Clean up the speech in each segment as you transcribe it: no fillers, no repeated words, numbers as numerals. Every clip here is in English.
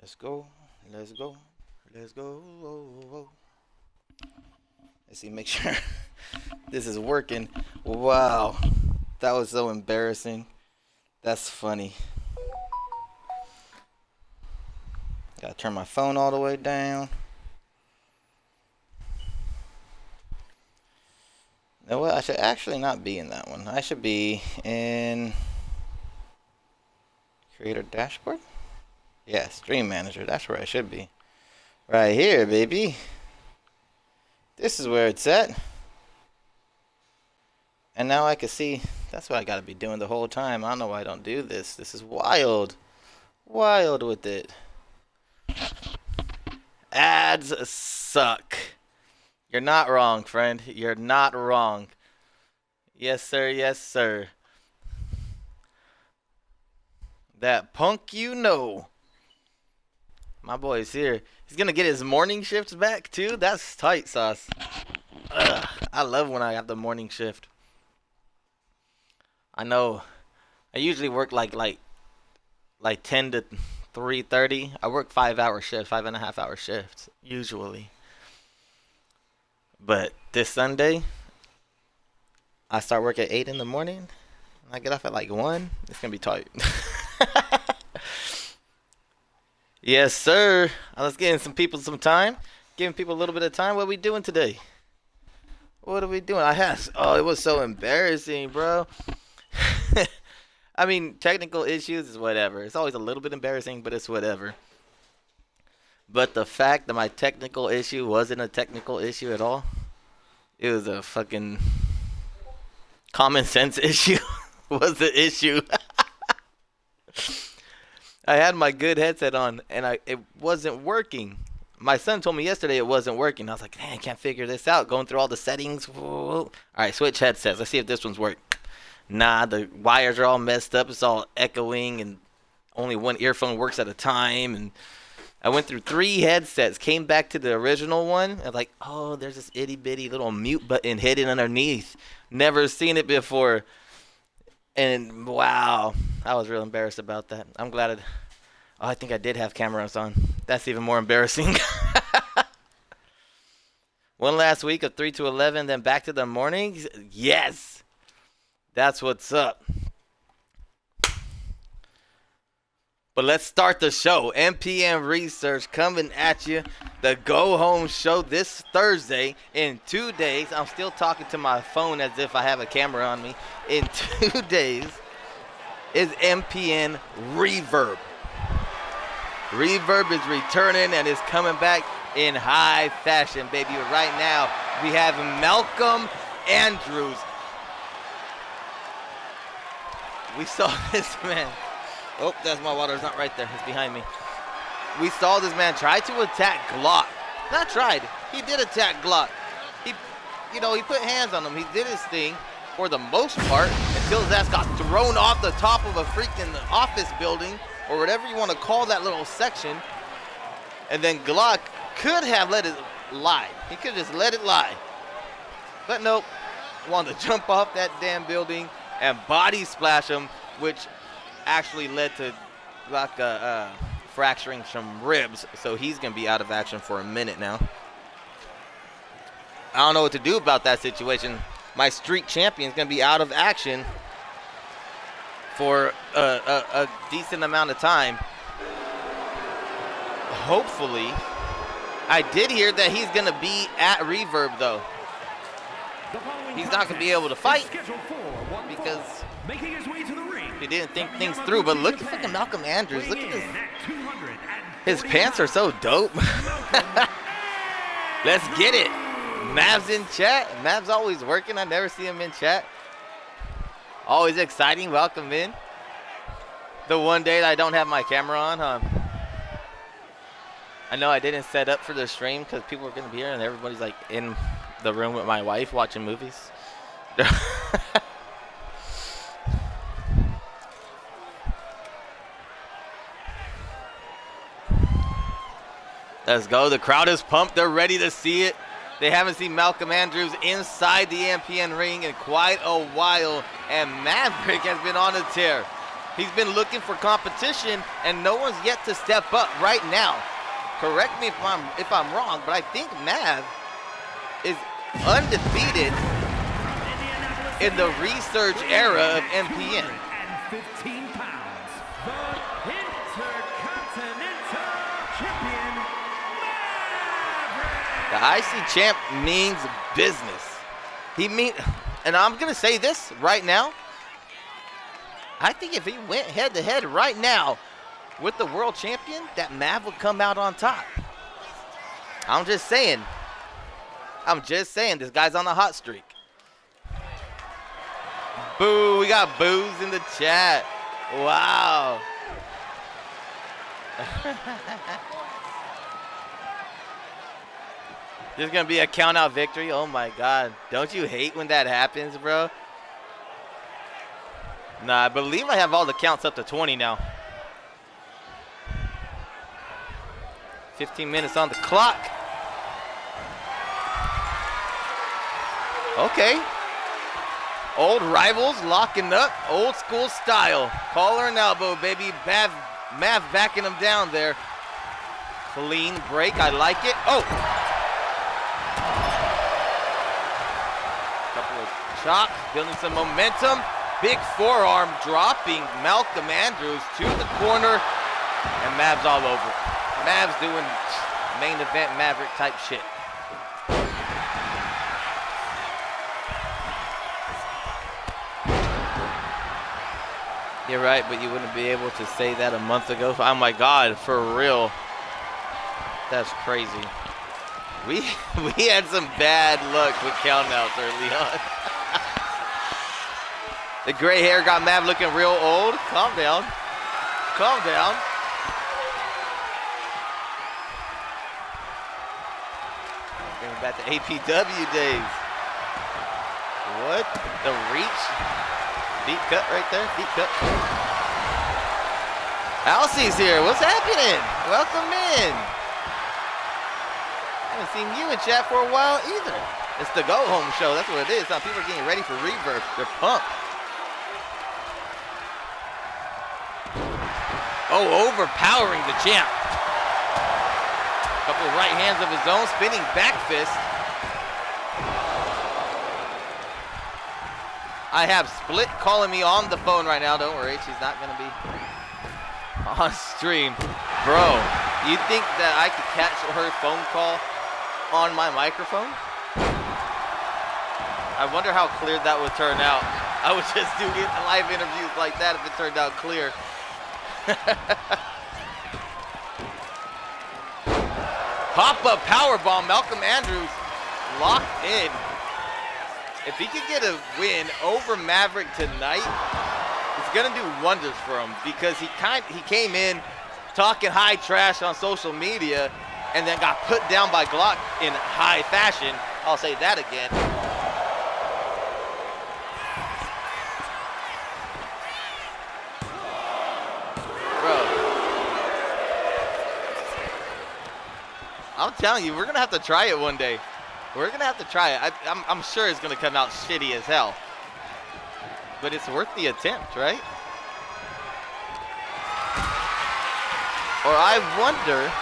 Let's go. Let's go. Let's go. Let's see, make sure this is working. Wow. That was so embarrassing. That's funny. Gotta turn my phone all the way down. You know what? I should actually not be in that one. I should be in Creator Dashboard? Yeah, Stream Manager. That's where I should be. Right here, baby. This is where it's at. And now I can see. That's what I gotta be doing the whole time. I don't know why I don't do this. This is wild. Wild with it. Ads suck. You're not wrong, friend. You're not wrong. Yes, sir. Yes, sir. That punk you know. My boy's here. He's going to get his morning shifts back, too? That's tight sauce. Ugh, I love when I have the morning shift. I know. I usually work like 10 to 3:30. I work 5-hour shifts, 5.5-hour shifts, usually. But this Sunday, I start work at 8 in the morning. And I get off at like 1. It's going to be tight. Yes, sir. Let's give some people some time. Giving people a little bit of time. What are we doing today? What are we doing? It was so embarrassing, bro. I mean, technical issues is whatever. It's always a little bit embarrassing, but it's whatever. But the fact that my technical issue wasn't a technical issue at all, it was a fucking common sense issue. Was the issue. I had my good headset on, and it wasn't working. My son told me yesterday it wasn't working. I was like, man, I can't figure this out. Going through all the settings. Whoa. All right, switch headsets. Let's see if this one's working. Nah, the wires are all messed up. It's all echoing, and only one earphone works at a time. And I went through 3 headsets, came back to the original one, and like, oh, there's this itty-bitty little mute button hidden underneath. Never seen it before. And wow, I was real embarrassed about that. I'm glad I think I did have cameras on. That's even more embarrassing. One last week of 3 to 11, then back to the mornings. Yes, that's what's up. But let's start the show. MPN Research coming at you. The Go Home Show this Thursday in 2 days. I'm still talking to my phone as if I have a camera on me. In 2 days is MPN Reverb. Reverb is returning and is coming back in high fashion, baby. Right now, we have Malcolm Andrews. We saw this man. Oh, that's my water. It's not right there. It's behind me. We saw this man try to attack Glock. Not tried. He did attack Glock. He put hands on him. He did his thing for the most part until his ass got thrown off the top of a freaking office building or whatever you want to call that little section. And then Glock could have let it lie. He could have just let it lie. But nope. Wanted to jump off that damn building and body splash him, which actually led to Glock fracturing some ribs, so he's going to be out of action for a minute now. I don't know what to do about that situation. My street champion's going to be out of action for a decent amount of time. Hopefully. I did hear that he's going to be at Reverb, though. He's not going to be able to fight because he didn't think things through. But look at fucking Malcolm Andrews. Look at this. His pants are so dope. Let's get it. Mav's in chat. Mav's always working. I never see him in chat. Always exciting. Welcome in. The one day that I don't have my camera on, huh? I know I didn't set up for the stream because people are going to be here and everybody's like in the room with my wife watching movies. Let's go. The crowd is pumped. They're ready to see it. They haven't seen Malcolm Andrews inside the MPN ring in quite a while. And Maverick has been on a tear. He's been looking for competition, and no one's yet to step up right now. Correct me if I'm wrong, but I think Mav is undefeated in the research era of MPN. 15 pounds, the Intercontinental Champion, Maverick. The IC champ means business. And I'm gonna say this right now. I think if he went head to head right now with the world champion, that Mav would come out on top. I'm just saying. This guy's on a hot streak. Boo, we got boos in the chat. Wow. There's going to be a count-out victory. Oh, my God. Don't you hate when that happens, bro? Nah, I believe I have all the counts up to 20 now. 15 minutes on the clock. Okay. Old rivals locking up, old school style. Collar and elbow, baby. Mav backing him down there. Clean break, I like it. Oh! Couple of chops, building some momentum. Big forearm dropping Malcolm Andrews to the corner. And Mav's all over it. Mav's doing main event Maverick type shit. You're right, but you wouldn't be able to say that a month ago. Oh my God, for real. That's crazy. We had some bad luck with countouts early on. The gray hair got Mav looking real old. Calm down. Calm down. Bringing back the APW days. What? The reach? Deep cut right there, deep cut. Alcie's here, what's happening? Welcome in. I haven't seen you in chat for a while either. It's the go home show, that's what it is. Now people are getting ready for reverb, they're pumped. Oh, overpowering the champ. Couple of right hands of his own, spinning back fist. I have Split calling me on the phone right now. Don't worry, she's not going to be on stream. Bro, you think that I could catch her phone call on my microphone? I wonder how clear that would turn out. I would just do live interviews like that if it turned out clear. Pop-up powerbomb, Malcolm Andrews locked in. If he could get a win over Maverick tonight, it's gonna do wonders for him because he came in talking high trash on social media and then got put down by Glock in high fashion. I'll say that again. Bro, I'm telling you, we're gonna have to try it one day. We're gonna have to try it. I'm sure it's gonna come out shitty as hell, but it's worth the attempt, right? Or I wonder,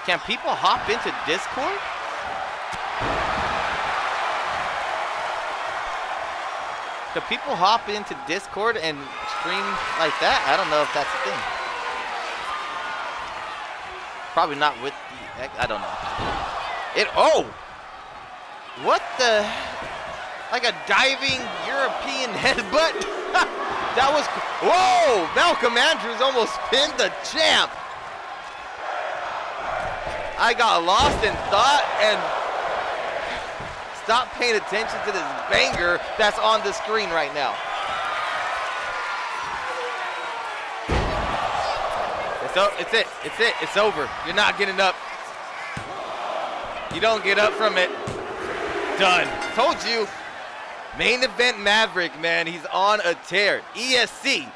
can people hop into Discord? Can people hop into Discord and stream like that? I don't know if that's a thing. Probably not with the, I don't know. Oh! What the, like a diving European headbutt? That was, whoa! Malcolm Andrews almost pinned the champ. I got lost in thought and stopped paying attention to this banger that's on the screen right now. It's over. You're not getting up. You don't get up from it. Done. Told you. Main event Maverick, man. He's on a tear. ESC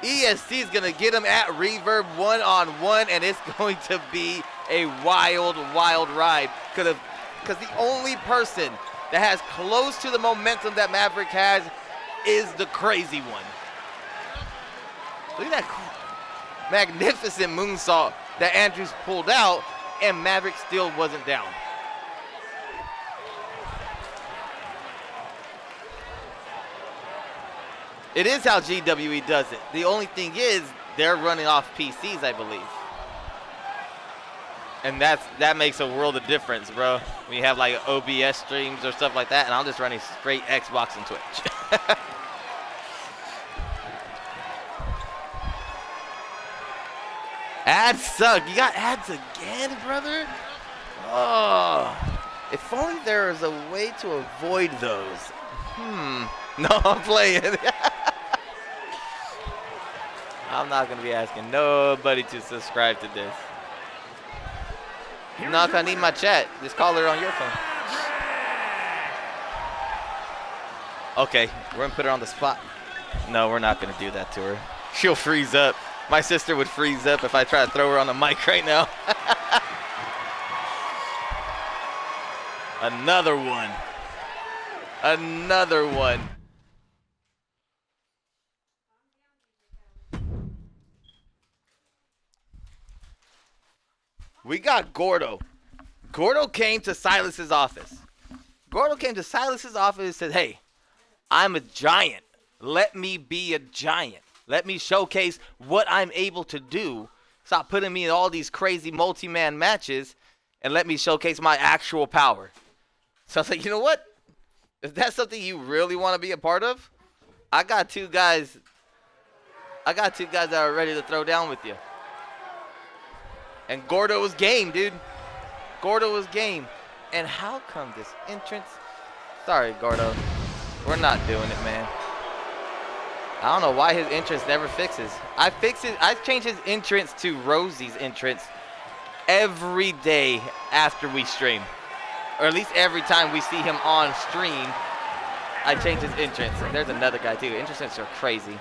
is going to get him at Reverb one-on-one, and it's going to be a wild, wild ride. Because the only person that has close to the momentum that Maverick has is the crazy one. Look at that magnificent moonsault that Andrews pulled out, and Maverick still wasn't down. It is how GWE does it. The only thing is they're running off PCs, I believe. And that makes a world of difference, bro. We have like OBS streams or stuff like that, and I'm just running straight Xbox and Twitch. Ads suck. You got ads again, brother? Oh. If only there was a way to avoid those. No, I'm playing. I'm not going to be asking nobody to subscribe to this. I'm not going to need my chat. Just call her on your phone. Okay, we're going to put her on the spot. No, we're not going to do that to her. She'll freeze up. My sister would freeze up if I try to throw her on the mic right now. Another one. Another one. We got Gordo. Gordo came to Silas's office. Gordo came to Silas's office and said, hey, I'm a giant. Let me be a giant. Let me showcase what I'm able to do. Stop putting me in all these crazy multi-man matches and let me showcase my actual power. So I was like, you know what? If that's something you really want to be a part of, I got two guys that are ready to throw down with you. And Gordo was game, dude. Gordo was game. And how come this entrance? Sorry, Gordo. We're not doing it, man. I don't know why his entrance never fixes. I change his entrance to Rosie's entrance every day after we stream. Or at least every time we see him on stream, I change his entrance. And there's another guy too. Entrances are crazy.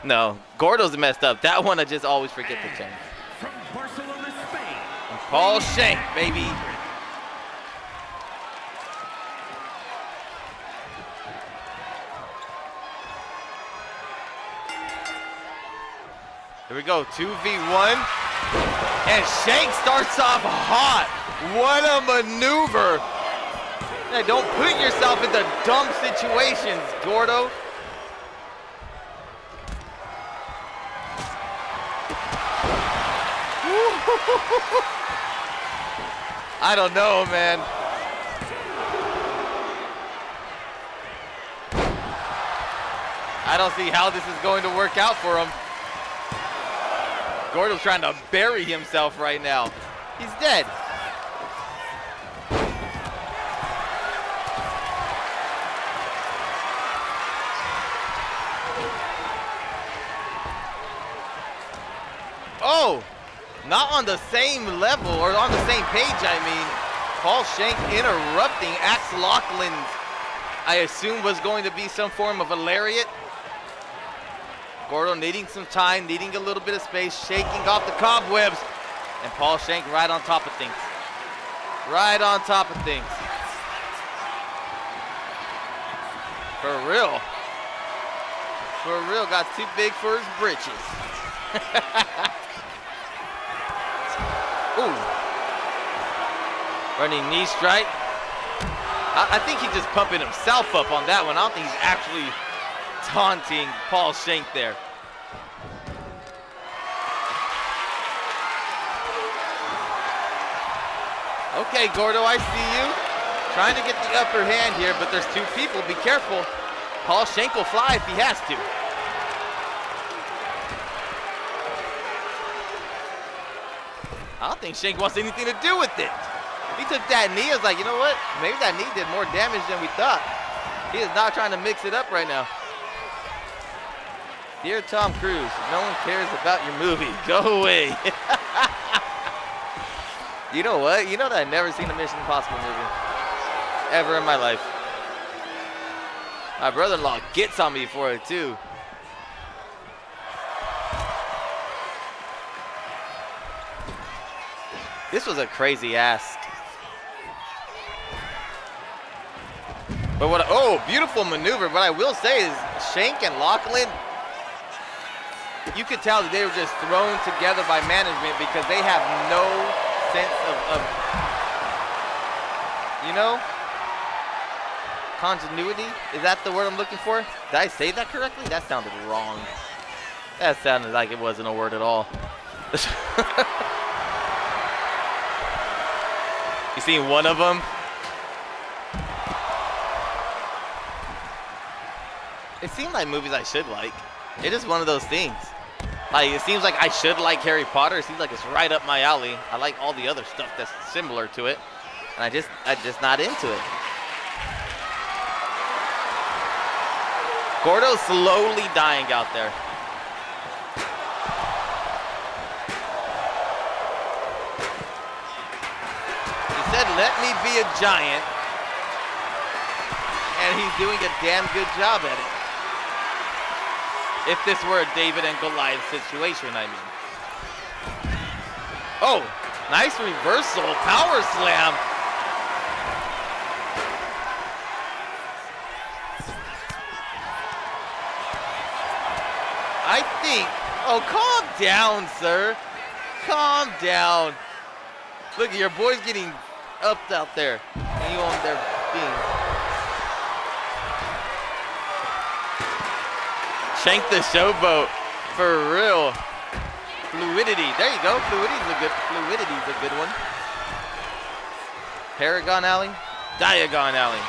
No, Gordo's messed up. That one I just always forget to change. From Barcelona, Spain. And Paul Shank, baby. Here we go, 2v1. And Shank starts off hot. What a maneuver. Hey, don't put yourself into dumb situations, Gordo. I don't know, man. I don't see how this is going to work out for him. Gordo's trying to bury himself right now. He's dead. Oh, not on the same level, or on the same page, I mean. Paul Shank interrupting Axe Lachlan's, I assume was going to be some form of a lariat. Gordo needing some time, needing a little bit of space, shaking off the cobwebs. And Paul Shank right on top of things. Right on top of things. For real. For real, got too big for his britches. Ooh. Running knee strike. I think he's just pumping himself up on that one. I don't think he's actually taunting Paul Shank there. Okay, Gordo, I see you. Trying to get the upper hand here, but there's two people. Be careful. Paul Shank will fly if he has to. I don't think Shank wants anything to do with it. He took that knee. I was like, you know what? Maybe that knee did more damage than we thought. He is not trying to mix it up right now. Dear Tom Cruise, no one cares about your movie. Go away. You know what? You know that I've never seen a Mission Impossible movie. Ever in my life. My brother-in-law gets on me for it too. This was a crazy ask. But what? Oh, beautiful maneuver. What I will say is Shank and Lachlan, you could tell that they were just thrown together by management because they have no sense of you know, continuity. Is that the word I'm looking for? Did I say that correctly? That sounded wrong. That sounded like it wasn't a word at all. You seen one of them? It seemed like movies I should like. It is one of those things. Like, it seems like I should like Harry Potter. It seems like it's right up my alley. I like all the other stuff that's similar to it. And I'm just not into it. Gordo's slowly dying out there. He said, let me be a giant. And he's doing a damn good job at it. If this were a David and Goliath situation, I mean. Oh, nice reversal, power slam. I think, oh, calm down, sir. Calm down. Look, your boy's getting upped out there. And you on there being. Shank the showboat, for real. Fluidity, there you go. Fluidity's a good one. Paragon Alley, Diagon Alley.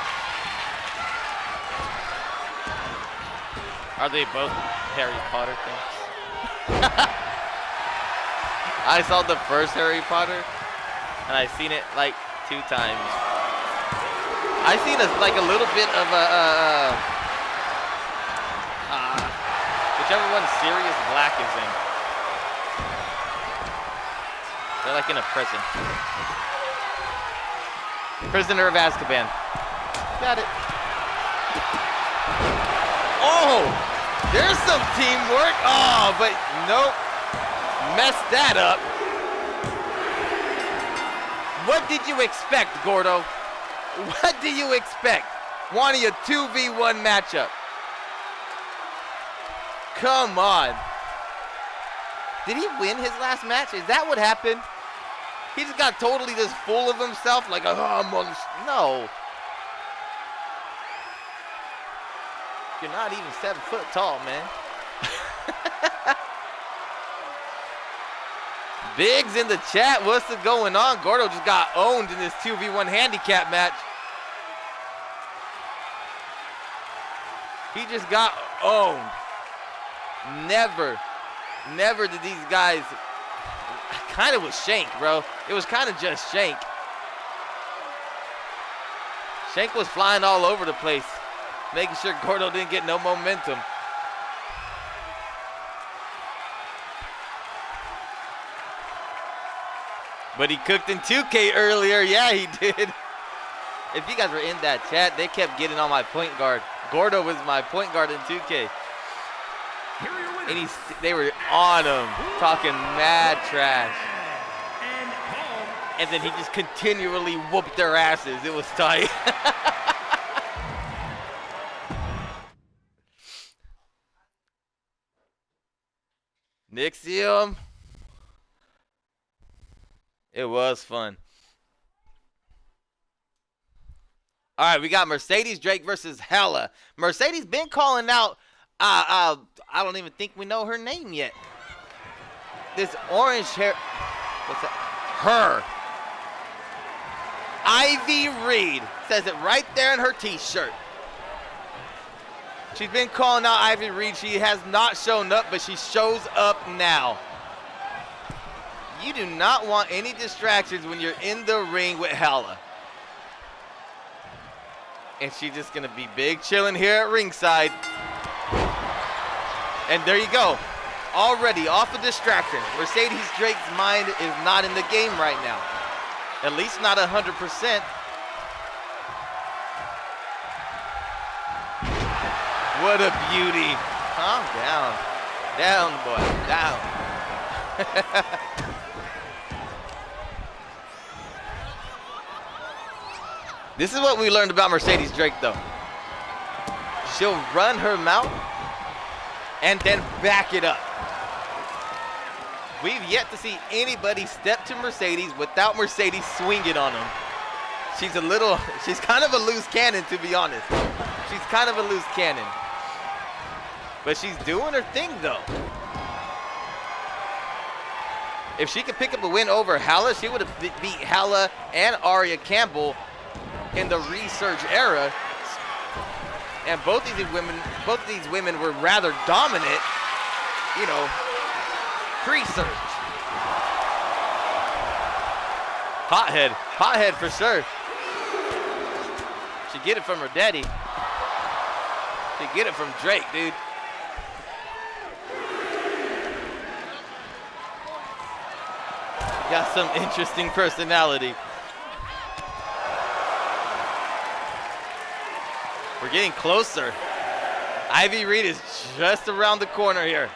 Are they both Harry Potter things? I saw the first Harry Potter, and I've seen it like 2 times. I've seen like a little bit of whichever one Sirius Black is in. They're like in a prison. Prisoner of Azkaban. Got it. Oh! There's some teamwork. Oh, but nope. Messed that up. What did you expect, Gordo? What do you expect? Wanting a 2v1 matchup. Come on. Did he win his last match? Is that what happened? He just got totally just full of himself, like, oh, I'm on no. You're not even 7 foot tall, man. Biggs in the chat, what's going on? Gordo just got owned in this 2v1 handicap match. He just got owned. Never did these guys, kind of was Shank, bro. It was kind of just Shank. Shank was flying all over the place, making sure Gordo didn't get no momentum. But he cooked in 2K earlier. Yeah, he did. If you guys were in that chat, they kept getting on my point guard. Gordo was my point guard in 2K. And they were on him, talking mad trash. And then he just continually whooped their asses. It was tight. Nixium. It was fun. All right, we got Mercedes Drake versus Hella. Mercedes been calling out. I don't even think we know her name yet. This orange hair. What's that? Her. Ivy Reed says it right there in her t-shirt. She's been calling out Ivy Reed. She has not shown up, but she shows up now. You do not want any distractions when you're in the ring with Hella. And she's just going to be big chilling here at ringside. And there you go. Already off a distraction. Mercedes Drake's mind is not in the game right now. At least not 100%. What a beauty. Calm down. Down, boy. Down. This is what we learned about Mercedes Drake, though. she'll run her mouth and then back it up. We've yet to see anybody step to Mercedes without Mercedes swinging on them. She's kind of a loose cannon, to be honest. She's kind of a loose cannon. But she's doing her thing, though. If she could pick up a win over Hala, she would have beat Hala and Aria Campbell in the research era. And both of these women were rather dominant, you know, pre-surge. Hothead for sure. She get it from her daddy. She get it from Drake, dude. Got some interesting personality. We're getting closer. Ivy Reed is just around the corner here.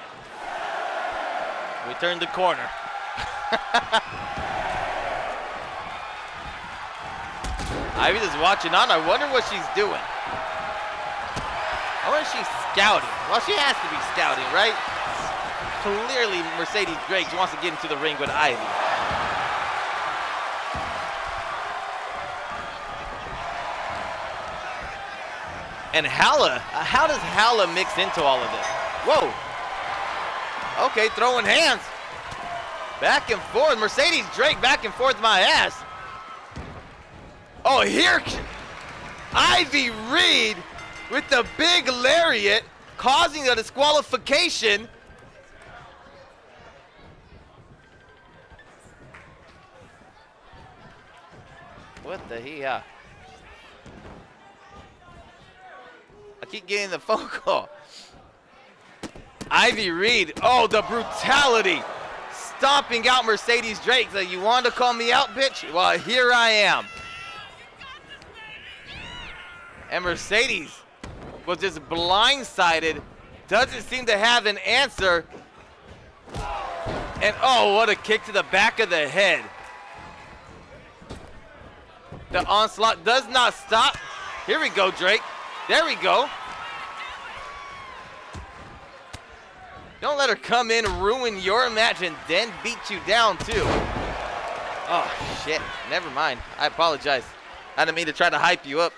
We turned the corner. Ivy is watching on. I wonder what she's doing. I wonder if she's scouting. Well, she has to be scouting, right? Clearly, Mercedes Drake wants to get into the ring with Ivy. And Hala, how does Hala mix into all of this? Whoa. Okay, throwing hands. Back and forth. Mercedes Drake back and forth my ass. Oh, here. Ivy Reed with the big lariat causing a disqualification. What the hell? I keep getting the phone call. Ivy Reed, oh, the brutality. Stomping out Mercedes Drake. So you wanted to call me out, bitch? Well, here I am. And Mercedes was just blindsided. Doesn't seem to have an answer. And oh, what a kick to the back of the head. The onslaught does not stop. Here we go, Drake. There we go. Don't let her come in, ruin your match, and then beat you down, too. Oh, shit. Never mind. I apologize. I didn't mean to try to hype you up.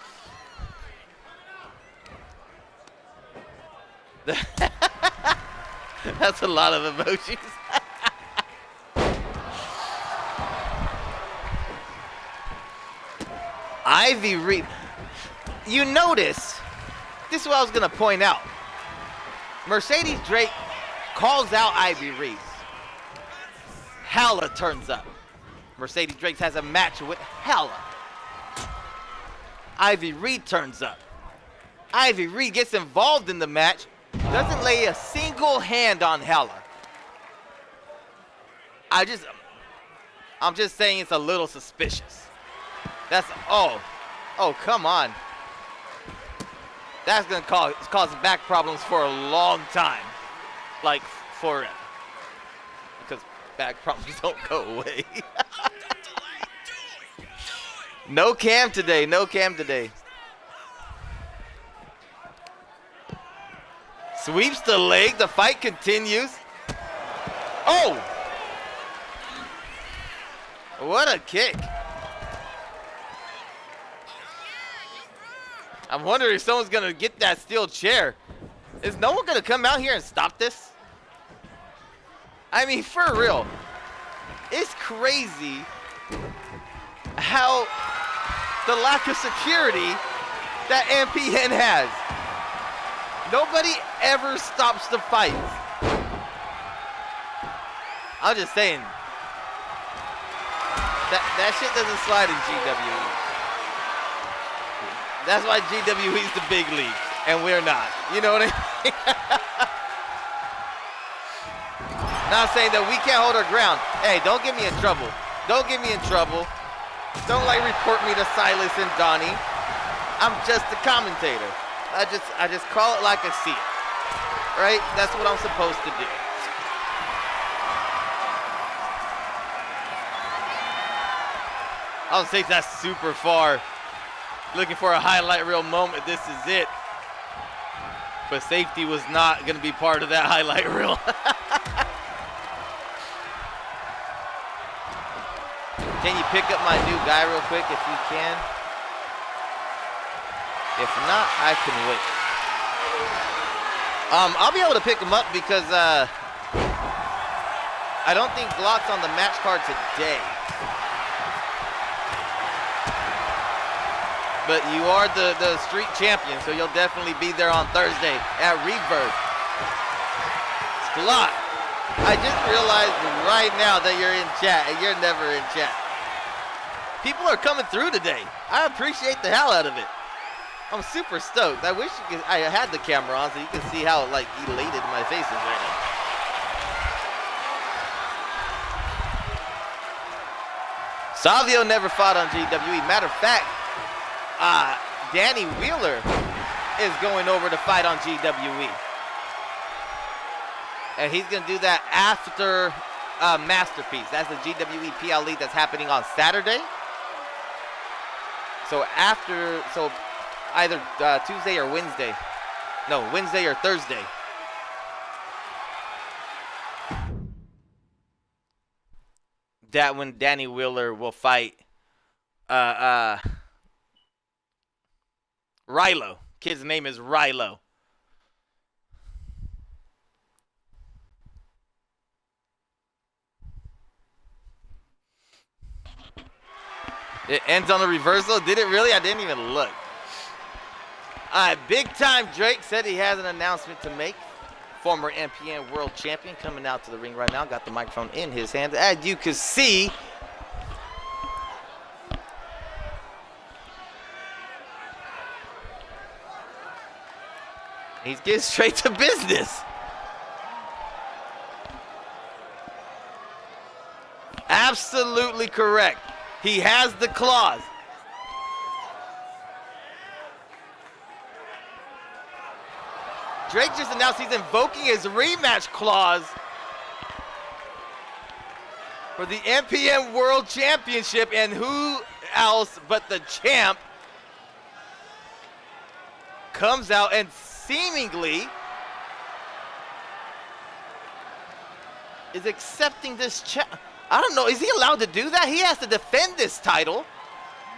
That's a lot of emojis. Ivy Reed. You notice, this is what I was going to point out. Mercedes Drake calls out Ivy Reed. Hala turns up. Mercedes Drake has a match with Hala. Ivy Reed turns up. Ivy Reed gets involved in the match. Doesn't lay a single hand on Hala. I'm just saying it's a little suspicious. That's, oh, come on. That's gonna cause back problems for a long time. Like, forever. Because back problems don't go away. No cam today, no cam today. Sweeps the leg, the fight continues. Oh! What a kick. I'm wondering if someone's gonna get that steel chair. Is no one gonna come out here and stop this? I mean, for real. It's crazy how the lack of security that MPN has. Nobody ever stops the fight. I'm just saying. That shit doesn't slide in GWE. That's why GWE is the big league, and we're not. You know what I mean? Not saying that we can't hold our ground. Hey, don't get me in trouble. Don't get me in trouble. Don't report me to Silas and Donnie. I'm just a commentator. I just call it like I see it. Right? That's what I'm supposed to do. I don't think that's super far. Looking for a highlight reel moment. This is it. But safety was not going to be part of that highlight reel. Can you pick up my new guy real quick if you can? If not, I can wait. I'll be able to pick him up because I don't think Glock's on the match card today. But you are the street champion, so you'll definitely be there on Thursday at Reverb. Glock, I just realized right now that you're in chat, and you're never in chat. People are coming through today. I appreciate the hell out of it. I'm super stoked. I wish I had the camera on so you can see how like elated my face is right now. Savio never fought on GWE. Matter of fact, Danny Wheeler is going over to fight on GWE. And he's going to do that after Masterpiece. That's the GWE PLE that's happening on Saturday. So either Tuesday or Wednesday. No, Wednesday or Thursday. That when Danny Wheeler will fight Rilo. Kid's name is Rilo. It ends on a reversal. Did it really? I didn't even look. All right, Big Time Drake said he has an announcement to make. Former MPN world champion coming out to the ring right now. Got the microphone in his hand. As you can see, he's getting straight to business. Absolutely correct. He has the claws. Drake just announced he's invoking his rematch clause for the MPN World Championship, and who else but the champ comes out and seemingly is accepting this challenge. I don't know, is he allowed to do that? He has to defend this title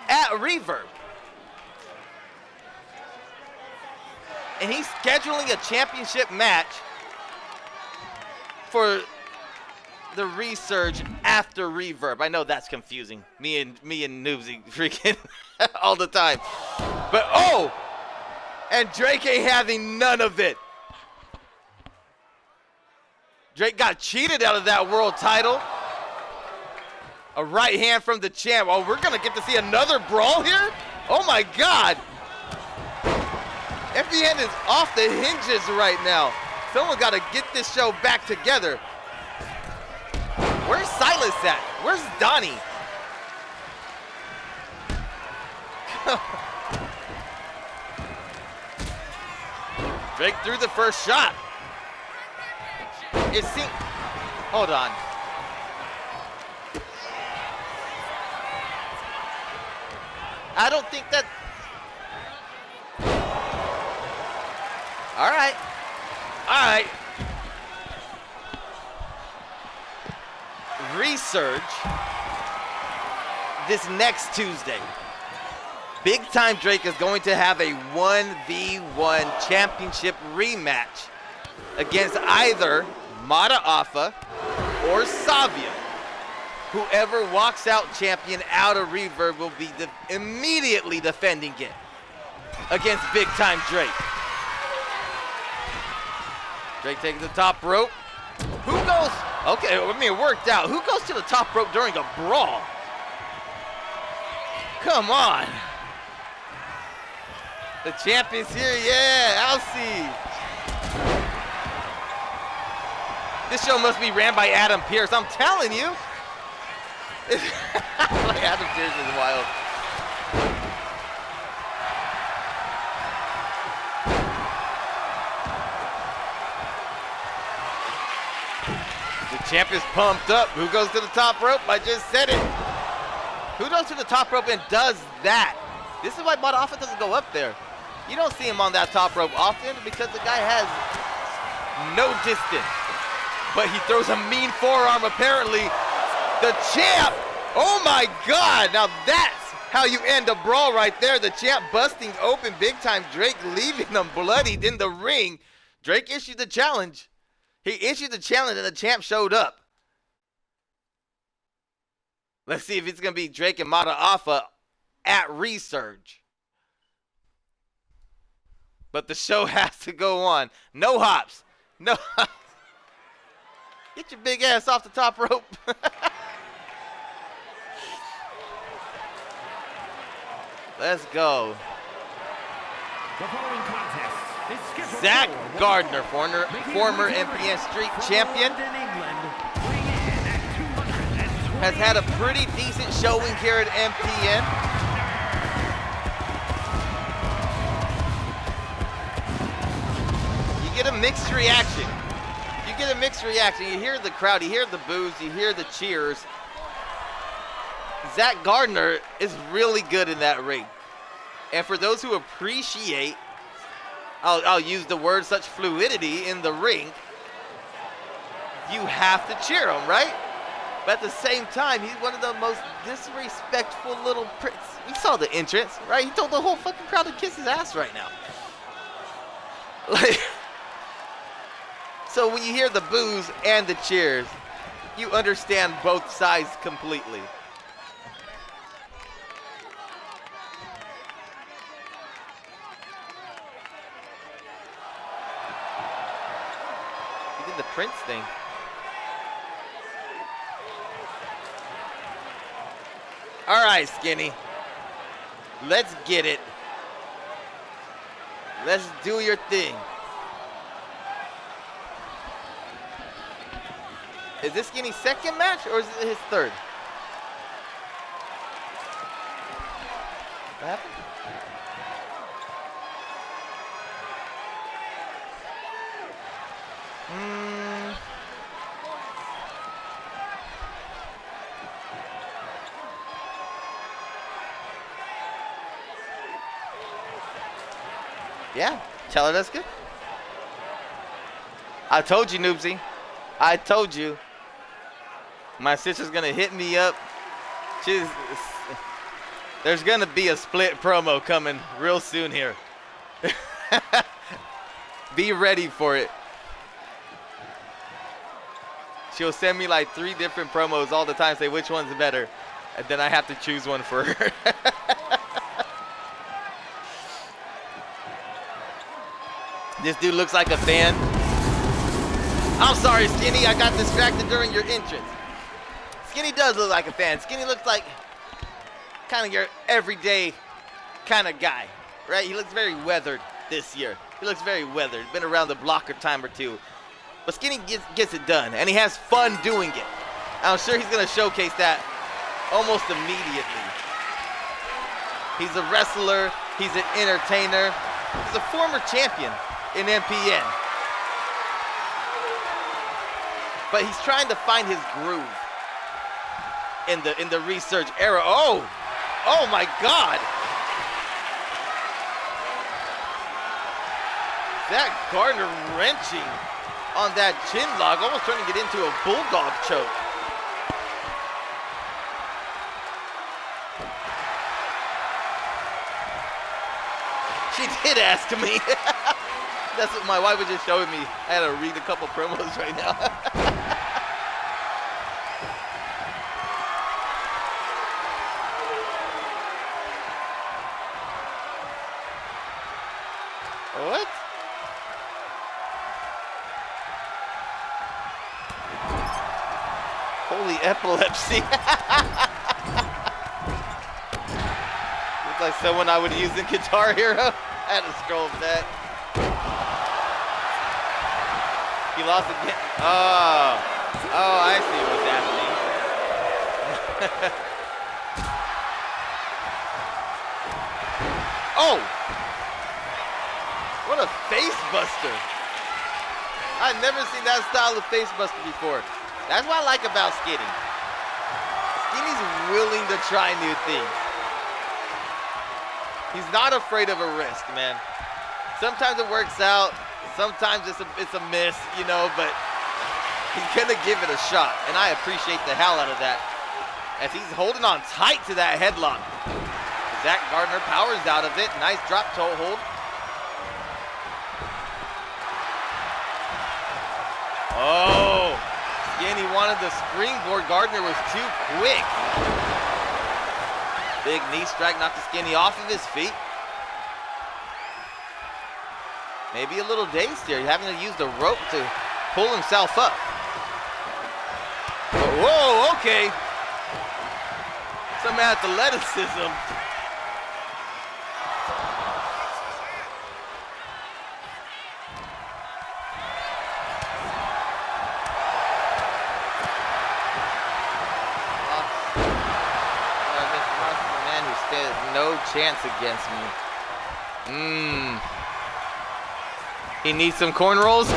at Reverb. And he's scheduling a championship match for the Resurge after Reverb. I know that's confusing. Me and Noobsy freaking all the time. But oh! And Drake ain't having none of it. Drake got cheated out of that world title. A right hand from the champ. Oh, we're gonna get to see another brawl here? Oh my God. MPN is off the hinges right now. Someone got to get this show back together. Where's Silas at? Where's Donnie? Drake threw the first shot. It seems. Hold on. I don't think that. All right. All right. Resurge this next Tuesday. Big Time Drake is going to have a 1v1 championship rematch against either Mata Alpha or Savio. Whoever walks out champion out of Reverb will be immediately defending it against Big Time Drake. Drake taking the top rope. Who goes? Okay, I mean, it worked out. Who goes to the top rope during a brawl? Come on. The champion's here, yeah, Alcee. This show must be ran by Adam Pearce. I'm telling you. Like Adam Pearce is wild. The champ is pumped up. Who goes to the top rope? I just said it. Who goes to the top rope and does that? This is why Mata Alpha doesn't go up there. You don't see him on that top rope often because the guy has no distance. But he throws a mean forearm apparently. The champ, oh my God. Now that's how you end a brawl right there. The champ busting open big time. Drake leaving them bloodied in the ring. Drake issued the challenge. He issued the challenge and the champ showed up. Let's see if it's going to be Drake and Mata Alpha at Resurge. But the show has to go on. No hops. No hops. Get your big ass off the top rope. Let's go. The following contest is scheduled Zach for Gardner, former MPN Street champion, has had a pretty decent showing here at MPN. You get a mixed reaction. You get a mixed reaction. You hear the crowd, you hear the boos, you hear the cheers. Zach Gardner is really good in that ring. And for those who appreciate, I'll use the word, such fluidity in the ring, you have to cheer him, right? But at the same time, he's one of the most disrespectful little pricks. We saw the entrance, right? He told the whole fucking crowd to kiss his ass right now. Like, so when you hear the boos and the cheers, you understand both sides completely. He did the Prince thing. All right, Skinny. Let's get it. Let's do your thing. Is this Skinny's second match or is it his third? What happened? Yeah, tell her that's good. I told you, Noobsy. I told you. My sister's gonna hit me up. There's gonna be a split promo coming real soon here. Be ready for it. She'll send me like 3 different promos all the time, say which one's better. And then I have to choose one for her. This dude looks like a fan. I'm sorry, Skinny. I got distracted during your entrance. Skinny does look like a fan. Skinny looks like kind of your everyday kind of guy, right? He looks very weathered this year. He looks very weathered. Been around the block a time or two. But Skinny gets it done, and he has fun doing it. I'm sure he's going to showcase that almost immediately. He's a wrestler. He's an entertainer. He's a former champion in MPN. But he's trying to find his groove in the Resurge era. Oh my God. Zach Gardner wrenching on that chin lock, almost turning it into a bulldog choke. She did ask me. That's what my wife was just showing me. I had to read a couple promos right now. What? Holy epilepsy. Looks like someone I would use in Guitar Hero. I had to scroll back. He lost again. Oh, I see what's happening. Oh! What a face buster. I've never seen that style of face buster before. That's what I like about Skinny. Skinny's willing to try new things. He's not afraid of a risk, man. Sometimes it works out. Sometimes it's a miss, you know, but he's going to give it a shot, and I appreciate the hell out of that as he's holding on tight to that headlock. Zach Gardner powers out of it. Nice drop toe hold. Oh, Skinny wanted the springboard. Gardner was too quick. Big knee strike knocked the Skinny off of his feet. Maybe a little dazed here. He's having to use the rope to pull himself up. Whoa, okay. Some athleticism. Man who stands no chance against me. He needs some cornrows.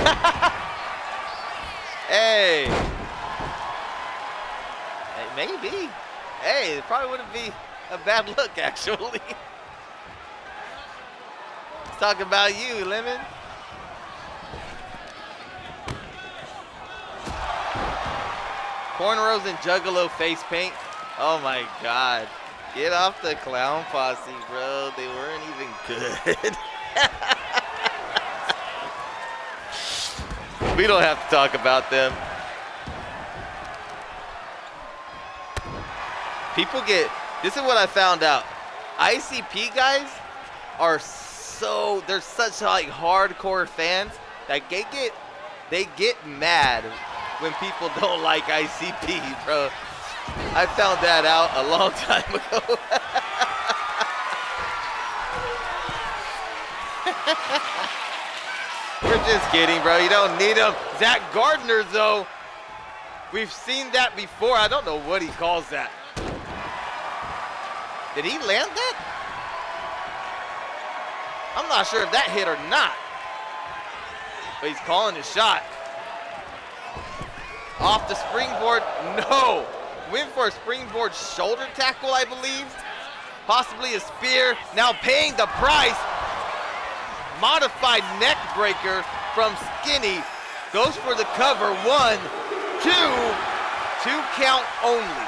Hey. Maybe. Hey, it probably wouldn't be a bad look, actually. Let's talk about you, Lemon. Cornrows and Juggalo face paint. Oh my God. Get off the clown posse, bro. They weren't even good. We don't have to talk about them. People get, this is what I found out. ICP guys are they're such like hardcore fans that they get mad when people don't like ICP, bro. I found that out a long time ago. We're just kidding, bro. You don't need him. Zach Gardner, though, we've seen that before. I don't know what he calls that. Did he land that? I'm not sure if that hit or not. But he's calling his shot. Off the springboard, no. Went for a springboard shoulder tackle, I believe. Possibly a spear, now paying the price. Modified neck breaker from Skinny. Goes for the cover, 1, 2, 2 count only.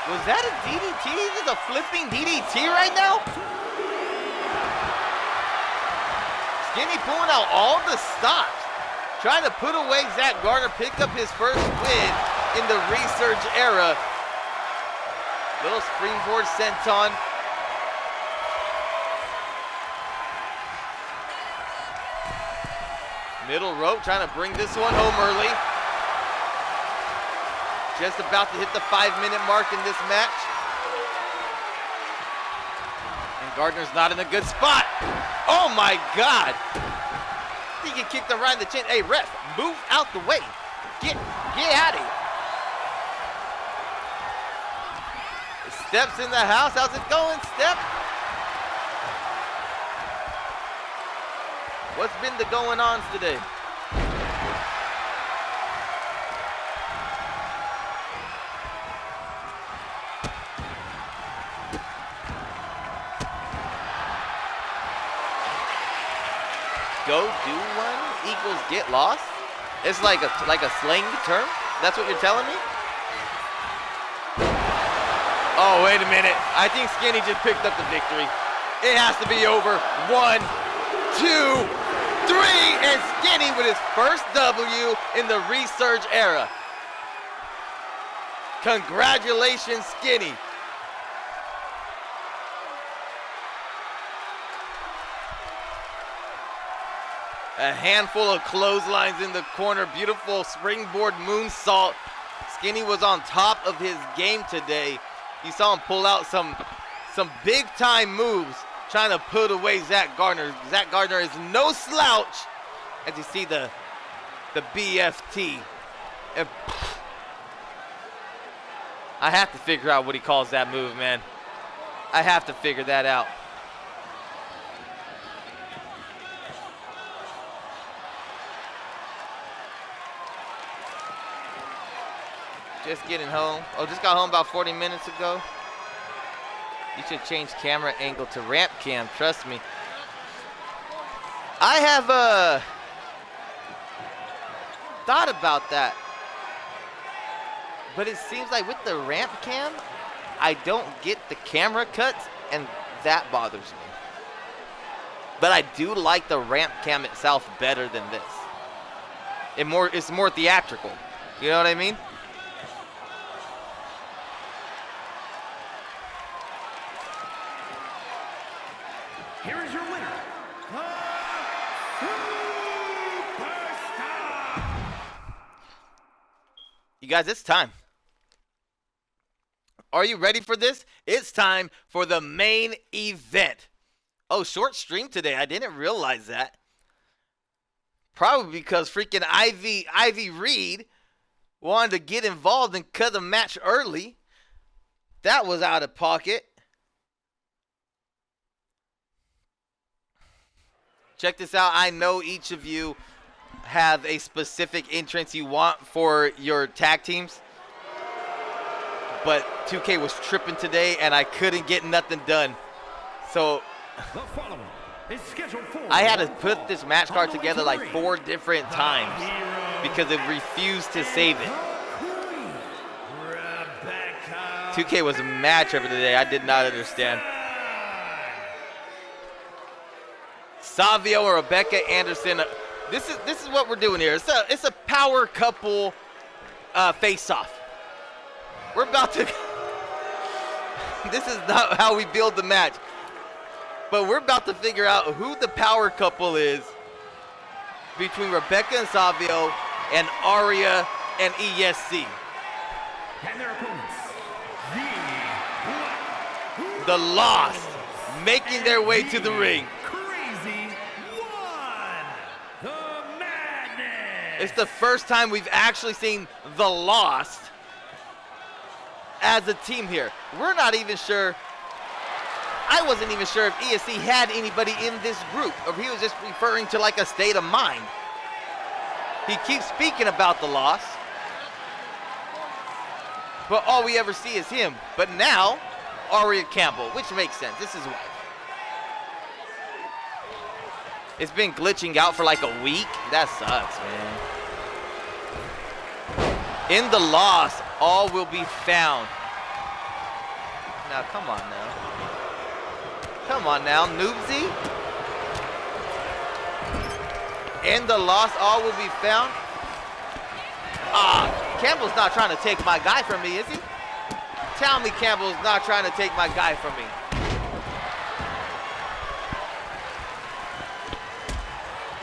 Was that a DDT? Is this a flipping DDT right now? Skinny pulling out all the stops. Trying to put away Zach Gardner, pick up his first win in the Resurge era. Little springboard senton. Middle rope, trying to bring this one home early. Just about to hit the 5-minute mark in this match. And Gardner's not in a good spot. Oh my God. He can kick the right in the chin. Hey, ref, move out the way. Get out of here. Steps in the house. How's it going, Step? What's been the going-ons today? Go do one equals get lost? It's like a slang term? That's what you're telling me? Oh, wait a minute. I think Skinny just picked up the victory. It has to be over. 1, 2, 3, and Skinny with his first W in the Resurge era. Congratulations, Skinny. A handful of clotheslines in the corner. Beautiful springboard moonsault. Skinny was on top of his game today. You saw him pull out some big time moves trying to put away Zach Gardner. Zach Gardner is no slouch. As you see the BFT. I have to figure out what he calls that move, man. I have to figure that out. Just getting home. Oh, just got home about 40 minutes ago. You should change camera angle to ramp cam. Trust me. I have thought about that. But it seems like with the ramp cam, I don't get the camera cuts, and that bothers me. But I do like the ramp cam itself better than this. It's more theatrical. You know what I mean? Here is your winner, the Superstar. You guys, it's time. Are you ready for this? It's time for the main event. Oh, short stream today. I didn't realize that. Probably because freaking Ivy Reed wanted to get involved and cut the match early. That was out of pocket. Check this out. I know each of you have a specific entrance you want for your tag teams. But 2K was tripping today, and I couldn't get nothing done. So The following is scheduled for I had to put this match card together like 4 different times because it refused to save it. 2K was mad tripping today. I did not understand. Savio and Rebecca Anderson. This is what we're doing here. It's a power couple face-off. We're about to. This is not how we build the match. But we're about to figure out who the power couple is between Rebecca and Savio and Aria and ESC. And their opponents, The Lost making their way to the ring. Crazy One, the Madness. It's the first time we've actually seen The Lost as a team here. We're not even sure. I wasn't even sure if ESC had anybody in this group, or if he was just referring to like a state of mind. He keeps speaking about The Lost, but all we ever see is him. But now, Aria Campbell, which makes sense. This is why. It's been glitching out for like a week. That sucks, man. In The Lost, all will be found. Now, come on now. Come on now, Noobsy. In The Lost, all will be found. Campbell's not trying to take my guy from me, is he? Tell me Campbell's not trying to take my guy from me.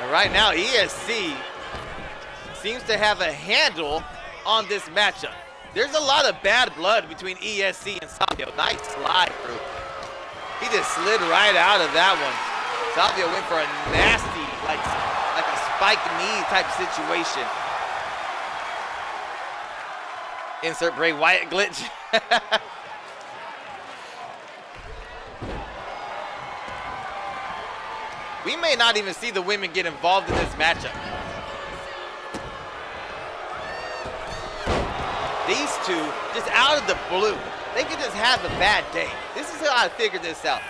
And right now, ESC seems to have a handle on this matchup. There's a lot of bad blood between ESC and Savio. Nice slide through. He just slid right out of that one. Savio went for a nasty, like a spiked knee type situation. Insert Bray Wyatt glitch. We may not even see the women get involved in this matchup. These two, just out of the blue, they could just have a bad day. This is how I figured this out.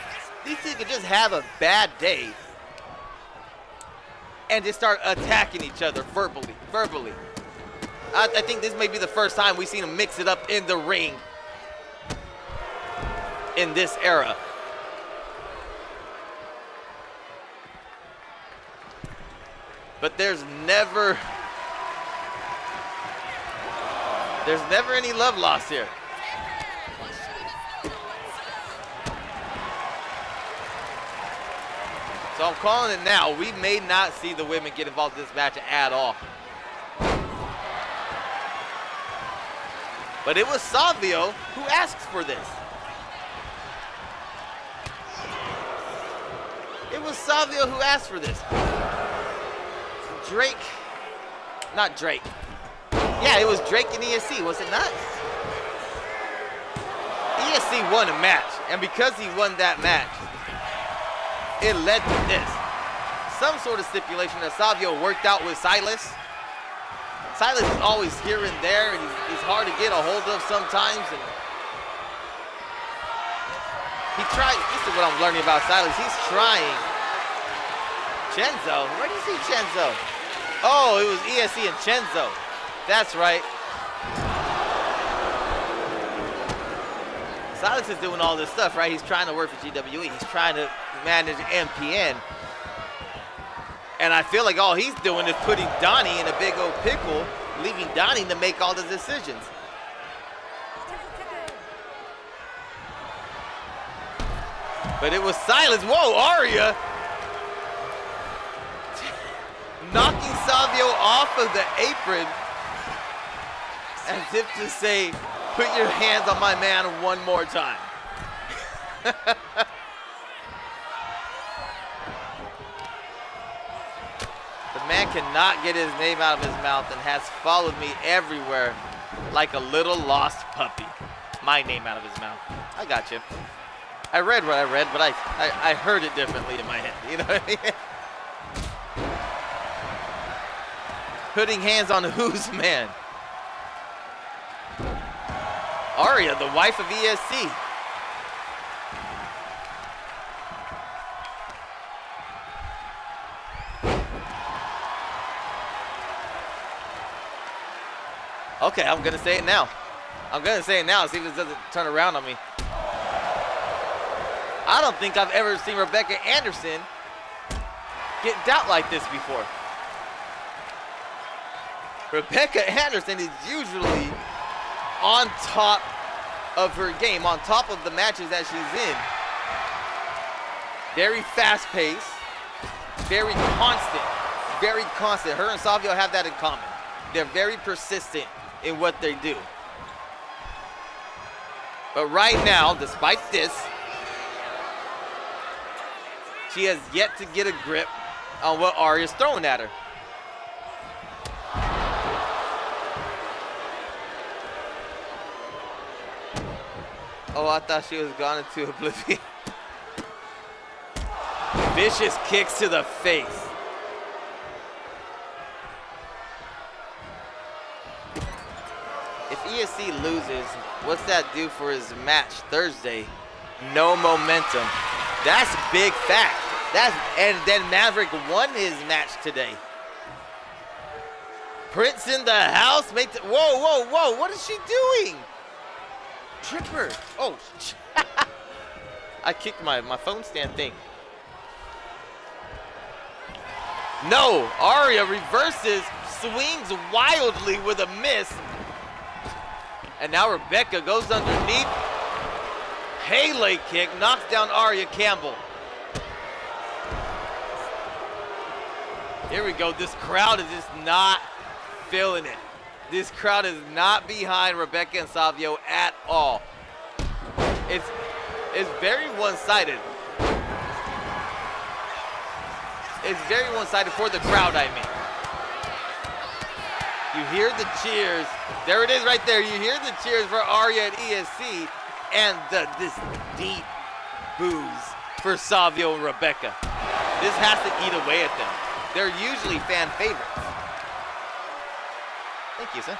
These two could just have a bad day and just start attacking each other verbally. I think this may be the first time we've seen them mix it up in the ring in this era. But there's never any love lost here. So I'm calling it now. We may not see the women get involved in this match at all. But it was Savio who asked for this. It was Savio who asked for this. Not Drake. Yeah, it was Drake and ESC, was it not? ESC won a match, and because he won that match, it led to this. Some sort of stipulation that Savio worked out with Silas. Silas is always here and there, and he's hard to get a hold of sometimes. And he tries. This is what I'm learning about Silas. He's trying. Chenzo, where do you see Chenzo? Oh, it was ESC and Chenzo. That's right. Silas is doing all this stuff, right? He's trying to work for GWE. He's trying to manage MPN. And I feel like all he's doing is putting Donnie in a big old pickle, leaving Donnie to make all the decisions. But it was Silas. Whoa, Arya! Knocking Savio off of the apron as if to say, put your hands on my man one more time. The man cannot get his name out of his mouth and has followed me everywhere like a little lost puppy. My name out of his mouth. I got you. I read what I read, but I heard it differently in my head. You know what I mean? Putting hands on whose man? Arya, the wife of ESC. Okay, I'm gonna say it now. I'm gonna say it now, see if this doesn't turn around on me. I don't think I've ever seen Rebecca Anderson get doubt like this before. Rebecca Anderson is usually on top of her game, on top of the matches that she's in. Very fast paced, very constant, very constant. Her and Savio have that in common. They're very persistent in what they do. But right now, despite this, she has yet to get a grip on what Arya's throwing at her. Oh, I thought she was gone into oblivion. Vicious kicks to the face. If ESC loses, what's that do for his match Thursday? No momentum. That's big fact. And then Maverick won his match today. Prince in the house. Whoa. What is she doing? Tripper. Oh, I kicked my phone stand thing. No, Arya reverses, swings wildly with a miss. And now Rebecca goes underneath. Pele kick knocks down Arya Campbell. Here we go. This crowd is just not feeling it. This crowd is not behind Rebecca and Savio at all. It's very one-sided. It's very one-sided for the crowd, I mean. You hear the cheers. There it is right there. You hear the cheers for Arya at ESC and this deep boos for Savio and Rebecca. This has to eat away at them. They're usually fan favorites. Thank you, sir.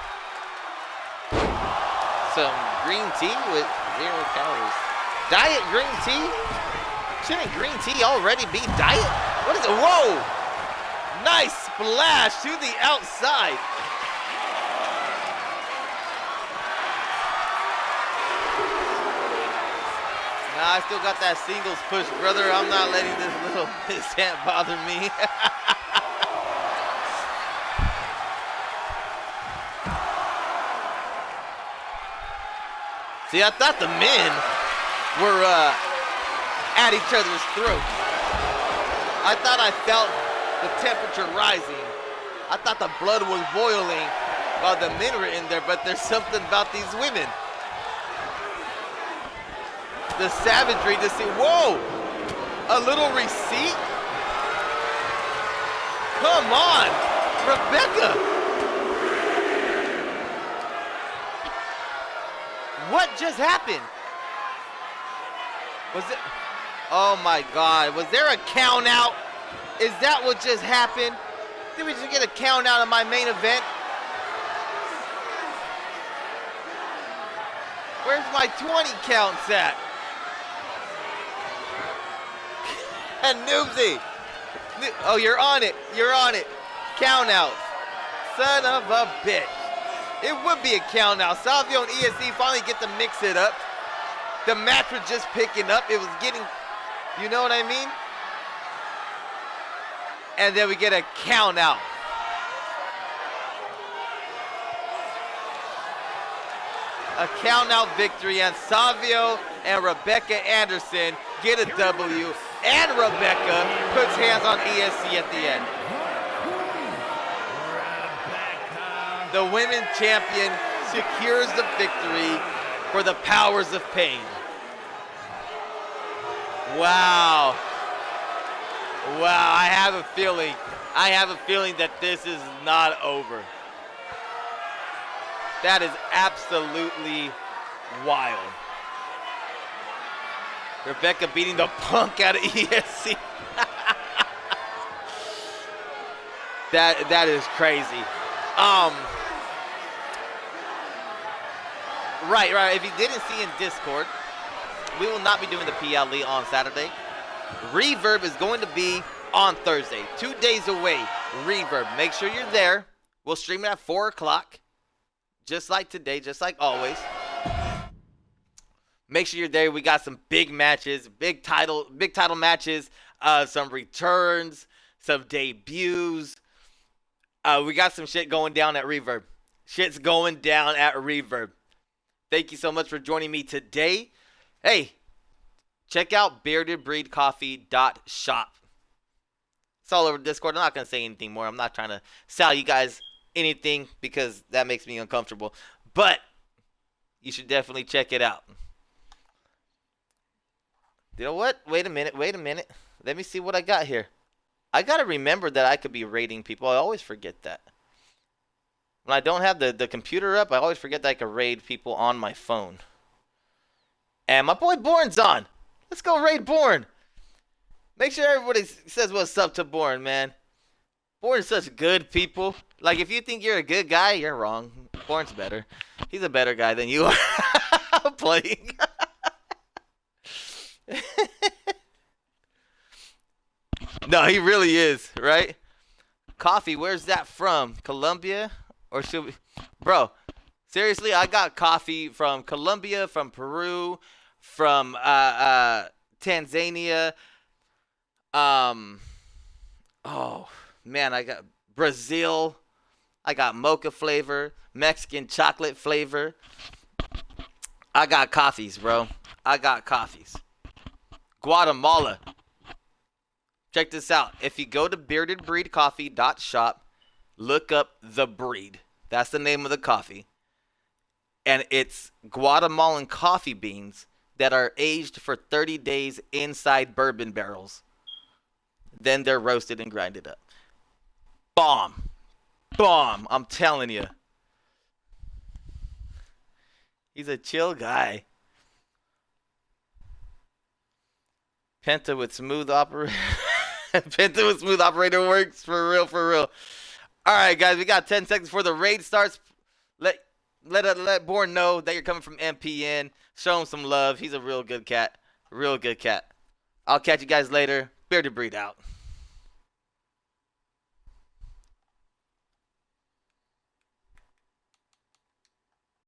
Some green tea with 0 calories. Diet green tea? Shouldn't green tea already be diet? What is it? Whoa! Nice splash to the outside. Nah, I still got that singles push, brother. I'm not letting this little mishap bother me. See, I thought the men were at each other's throats. I thought I felt the temperature rising. I thought the blood was boiling while the men were in there, but there's something about these women. The savagery to see, whoa, a little receipt? Come on, Rebecca. What just happened? Was it? Oh my God, was there a count out? Is that what just happened? Did we just get a count out of my main event? Where's my 20 counts at? And Noobsy. Oh, you're on it. You're on it. Count outs. Son of a bitch. It would be a count out. Savio and ESC finally get to mix it up. The match was just picking up. It was getting, you know what I mean? And then we get a count out. A count out victory, and Savio and Rebecca Anderson get a W, and Rebecca puts hands on ESC at the end. The women's champion secures the victory for the Powers of Pain. Wow. Wow, I have a feeling that this is not over. That is absolutely wild. Rebecca beating the punk out of ESC. That is crazy. Right. If you didn't see in Discord, we will not be doing the PLE on Saturday. Reverb is going to be on Thursday. 2 days away. Reverb. Make sure you're there. We'll stream it at 4 o'clock. Just like today, just like always. Make sure you're there. We got some big matches, big title matches, some returns, some debuts. We got some shit going down at Reverb. Shit's going down at Reverb. Thank you so much for joining me today. Hey, check out beardedbreedcoffee.shop. It's all over Discord. I'm not going to say anything more. I'm not trying to sell you guys anything because that makes me uncomfortable. But you should definitely check it out. You know what? Wait a minute. Let me see what I got here. I got to remember that I could be rating people. I always forget that. When I don't have the computer up, I always forget that I can raid people on my phone. And my boy Born's on. Let's go raid Born. Make sure everybody says what's up to Born, man. Born is such good people. Like, if you think you're a good guy, you're wrong. Born's better. He's a better guy than you are. I'm playing. No, he really is, right? Coffee, where's that from? Colombia? Or should we... Bro, seriously, I got coffee from Colombia, from Peru, from Tanzania. Oh, man, I got Brazil. I got mocha flavor, Mexican chocolate flavor. I got coffees, bro. I got coffees. Guatemala. Check this out. If you go to beardedbreedcoffee.shop, look up The Breed. That's the name of the coffee. And it's Guatemalan coffee beans that are aged for 30 days inside bourbon barrels. Then they're roasted and grinded up. Bomb. I'm telling you. He's a chill guy. Penta with smooth operator. Penta with smooth operator works for real. All right, guys, we got 10 seconds before the raid starts. Let Born know that you're coming from MPN. Show him some love. He's a real good cat. I'll catch you guys later. Bearded Breed out.